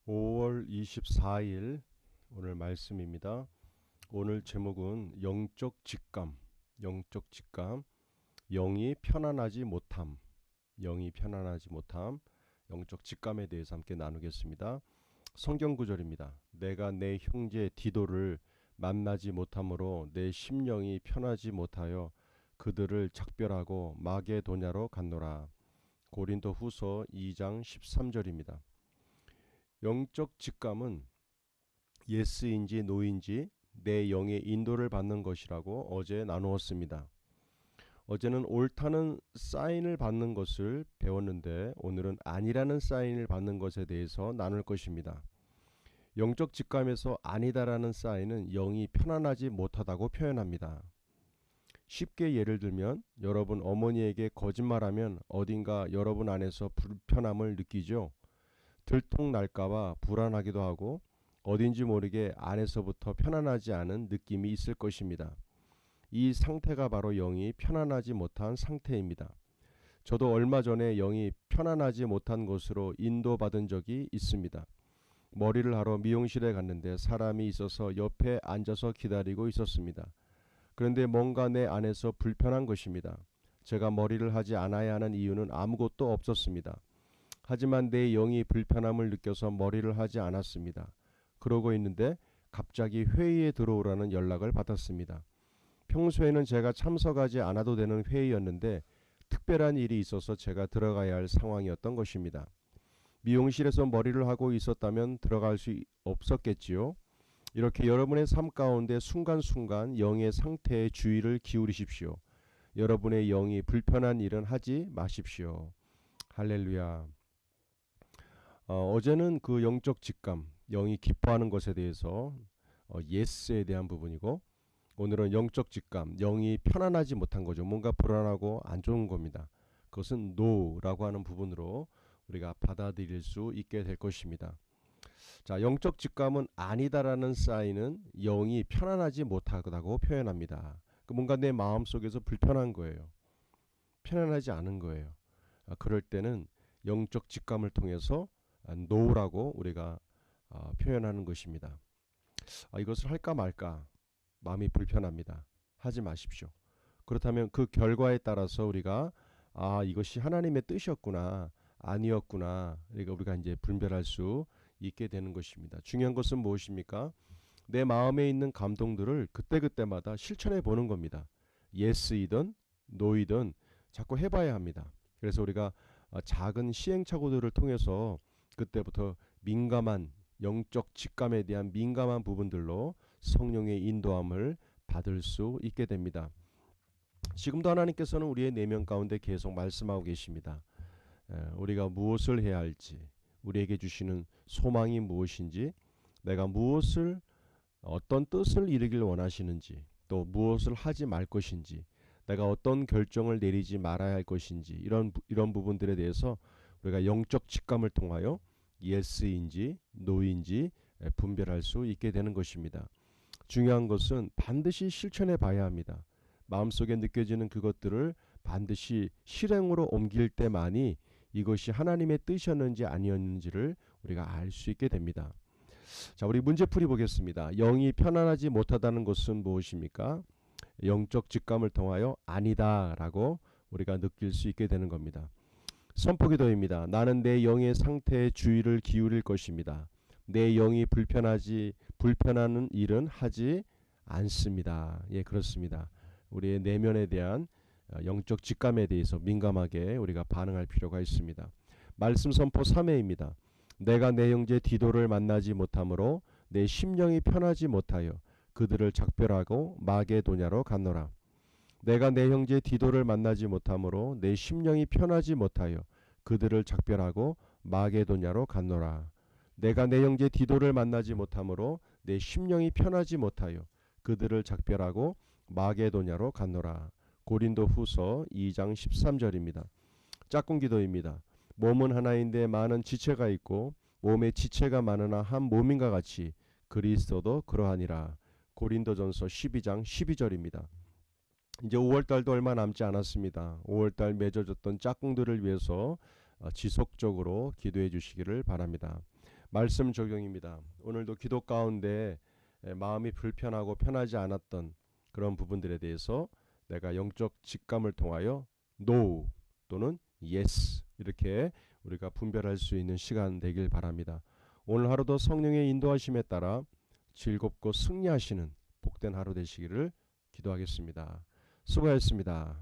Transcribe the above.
5월 24일 오늘 말씀입니다. 오늘 제목은 영적 직감, 영적 직감, 영이 편안하지 못함, 영이 편안하지 못함, 영적 직감에 대해서 함께 나누겠습니다. 성경 구절입니다. 내가 내 형제 디도를 만나지 못함으로 내 심령이 편하지 못하여 그들을 작별하고 마게도냐로 갔노라. 고린도 후서 2장 13절입니다. 영적 직감은 예스인지 노인지 내 영의 인도를 받는 것이라고 어제 나누었습니다. 어제는 옳다는 사인을 받는 것을 배웠는데 오늘은 아니라는 사인을 받는 것에 대해서 나눌 것입니다. 영적 직감에서 아니다라는 사인은 영이 편안하지 못하다고 표현합니다. 쉽게 예를 들면 여러분 어머니에게 거짓말하면 어딘가 여러분 안에서 불편함을 느끼죠. 들통날까봐 불안하기도 하고 어딘지 모르게 안에서부터 편안하지 않은 느낌이 있을 것입니다. 이 상태가 바로 영이 편안하지 못한 상태입니다. 저도 얼마 전에 영이 편안하지 못한 곳으로 인도받은 적이 있습니다. 머리를 하러 미용실에 갔는데 사람이 있어서 옆에 앉아서 기다리고 있었습니다. 그런데 뭔가 내 안에서 불편한 것입니다. 제가 머리를 하지 않아야 하는 이유는 아무것도 없었습니다. 하지만 내 영이 불편함을 느껴서 머리를 하지 않았습니다. 그러고 있는데 갑자기 회의에 들어오라는 연락을 받았습니다. 평소에는 제가 참석하지 않아도 되는 회의였는데 특별한 일이 있어서 제가 들어가야 할 상황이었던 것입니다. 미용실에서 머리를 하고 있었다면 들어갈 수 없었겠지요. 이렇게 여러분의 삶 가운데 순간순간 영의 상태에 주의를 기울이십시오. 여러분의 영이 불편한 일은 하지 마십시오. 할렐루야. 어제는 그 영적 직감, 영이 기뻐하는 것에 대해서 예스에 대한 부분이고 오늘은 영적 직감, 영이 편안하지 못한 거죠. 뭔가 불안하고 안 좋은 겁니다. 그것은 no라고 하는 부분으로 우리가 받아들일 수 있게 될 것입니다. 자, 영적 직감은 아니다라는 사인은 영이 편안하지 못하다고 표현합니다. 뭔가 내 마음속에서 불편한 거예요. 편안하지 않은 거예요. 그럴 때는 영적 직감을 통해서 no라고 우리가 표현하는 것입니다. 이것을 할까 말까 마음이 불편합니다. 하지 마십시오. 그렇다면 그 결과에 따라서 우리가 이것이 하나님의 뜻이었구나 아니었구나 그러니까 우리가 이제 분별할 수 있게 되는 것입니다. 중요한 것은 무엇입니까? 내 마음에 있는 감동들을 그때그때마다 실천해 보는 겁니다. 예스이든 노이든 자꾸 해봐야 합니다. 그래서 우리가 작은 시행착오들을 통해서 그때부터 민감한 영적 직감에 대한 민감한 부분들로 성령의 인도함을 받을 수 있게 됩니다. 지금도 하나님께서는 우리의 내면 가운데 계속 말씀하고 계십니다. 우리가 무엇을 해야 할지, 우리에게 주시는 소망이 무엇인지, 내가 무엇을 어떤 뜻을 이루길 원하시는지, 또 무엇을 하지 말 것인지, 내가 어떤 결정을 내리지 말아야 할 것인지 이런 부분들에 대해서 우리가 영적 직감을 통하여 예스인지 노인지 분별할 수 있게 되는 것입니다. 중요한 것은 반드시 실천해 봐야 합니다. 마음속에 느껴지는 그것들을 반드시 실행으로 옮길 때만이 이것이 하나님의 뜻이었는지 아니었는지를 우리가 알 수 있게 됩니다. 자, 우리 문제풀이 보겠습니다. 영이 편안하지 못하다는 것은 무엇입니까? 영적 직감을 통하여 아니다라고 우리가 느낄 수 있게 되는 겁니다. 선포기도입니다. 나는 내 영의 상태에 주의를 기울일 것입니다. 내 영이 불편하는 일은 하지 않습니다. 예, 그렇습니다. 우리의 내면에 대한 영적 직감에 대해서 민감하게 우리가 반응할 필요가 있습니다. 말씀 선포 3회입니다. 내가 내 형제 디도를 만나지 못함으로 내 심령이 편하지 못하여 그들을 작별하고 마게도냐로 갔노라. 내가 내 형제 디도를 만나지 못함으로 내 심령이 편하지 못하여 그들을 작별하고 마게도냐로 갔노라. 내가 내 형제 디도를 만나지 못함으로 내 심령이 편하지 못하여 그들을 작별하고 마게도냐로 갔노라. 고린도 후서 2장 13절입니다. 짝꿍 기도입니다. 몸은 하나인데 많은 지체가 있고 몸에 지체가 많으나 한 몸인가 같이 그리스도도 그러하니라. 고린도전서 12장 12절입니다. 이제 5월달도 얼마 남지 않았습니다. 5월달 맺어졌던 짝꿍들을 위해서 지속적으로 기도해 주시기를 바랍니다. 말씀 적용입니다. 오늘도 기도 가운데 마음이 불편하고 편하지 않았던 그런 부분들에 대해서 내가 영적 직감을 통하여 No 또는 Yes 이렇게 우리가 분별할 수 있는 시간 되길 바랍니다. 오늘 하루도 성령의 인도하심에 따라 즐겁고 승리하시는 복된 하루 되시기를 기도하겠습니다. 수고하셨습니다.